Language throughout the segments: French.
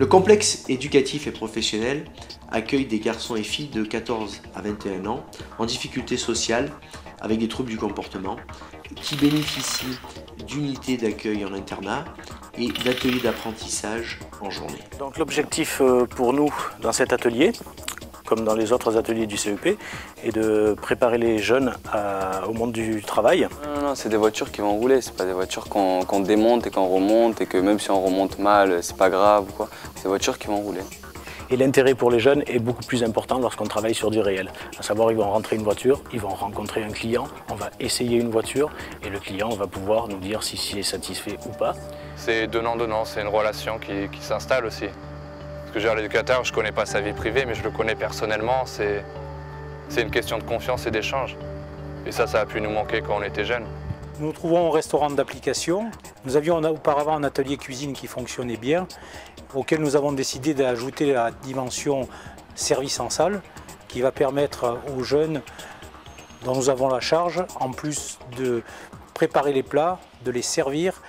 Le complexe éducatif et professionnel accueille des garçons et filles de 14 à 21 ans en difficulté sociale avec des troubles du comportement qui bénéficient d'unités d'accueil en internat et d'ateliers d'apprentissage en journée. Donc l'objectif pour nous dans cet atelier, comme dans les autres ateliers du CEP, est de préparer les jeunes au monde du travail. Non, c'est des voitures qui vont rouler, c'est pas des voitures qu'on démonte et qu'on remonte et que même si on remonte mal, c'est pas grave ou quoi. C'est des voitures qui vont rouler. Et l'intérêt pour les jeunes est beaucoup plus important lorsqu'on travaille sur du réel. À savoir, ils vont rentrer une voiture, ils vont rencontrer un client, on va essayer une voiture et le client va pouvoir nous dire s'il est satisfait ou pas. C'est donnant-donnant, c'est une relation qui s'installe aussi. Parce que l'éducateur, je ne connais pas sa vie privée, mais je le connais personnellement. C'est une question de confiance et d'échange. Et ça a pu nous manquer quand on était jeunes. Nous nous trouvons au restaurant d'application. Nous avions auparavant un atelier cuisine qui fonctionnait bien, auquel nous avons décidé d'ajouter la dimension service en salle, qui va permettre aux jeunes dont nous avons la charge, en plus de préparer les plats, de les servir,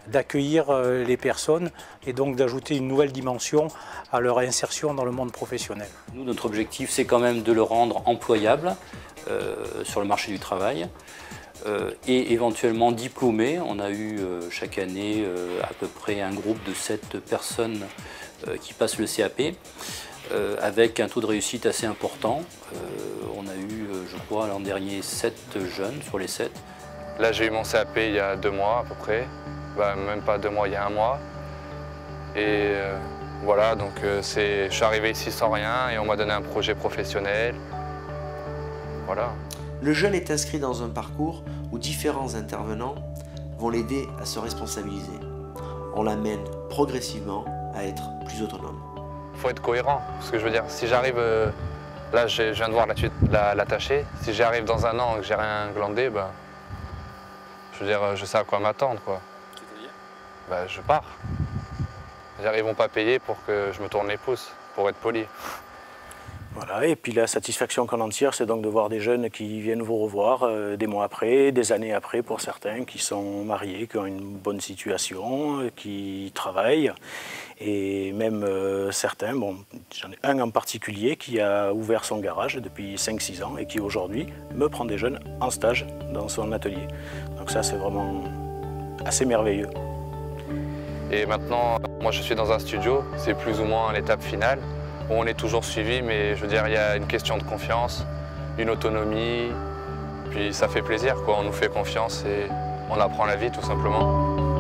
d'accueillir les personnes et donc d'ajouter une nouvelle dimension à leur insertion dans le monde professionnel. Nous, notre objectif, c'est quand même de le rendre employable sur le marché du travail et éventuellement diplômé. On a eu chaque année à peu près un groupe de 7 personnes qui passent le CAP avec un taux de réussite assez important. On a eu, je crois, l'an dernier 7 jeunes sur les 7. Là, j'ai eu mon CAP il y a 2 mois à peu près. Même pas 2 mois, il y a 1 mois. Et voilà, donc je suis arrivé ici sans rien et on m'a donné un projet professionnel. Voilà. Le jeune est inscrit dans un parcours où différents intervenants vont l'aider à se responsabiliser. On l'amène progressivement à être plus autonome. Il faut être cohérent, parce que je veux dire, si j'arrive, là je viens de voir l'attacher, si j'arrive dans 1 an et que j'ai rien glandé, je veux dire, je sais à quoi m'attendre, quoi. Je pars. Ils vont pas payer pour que je me tourne les pouces, pour être poli. Voilà, et puis la satisfaction qu'on en tire, c'est donc de voir des jeunes qui viennent vous revoir des mois après, des années après pour certains, qui sont mariés, qui ont une bonne situation, qui travaillent. Et même certains, j'en ai un en particulier qui a ouvert son garage depuis 5-6 ans et qui aujourd'hui me prend des jeunes en stage dans son atelier. Donc ça, c'est vraiment assez merveilleux. Et maintenant, moi je suis dans un studio, c'est plus ou moins l'étape finale, où on est toujours suivi, mais je veux dire, il y a une question de confiance, une autonomie, puis ça fait plaisir, quoi. On nous fait confiance et on apprend la vie tout simplement.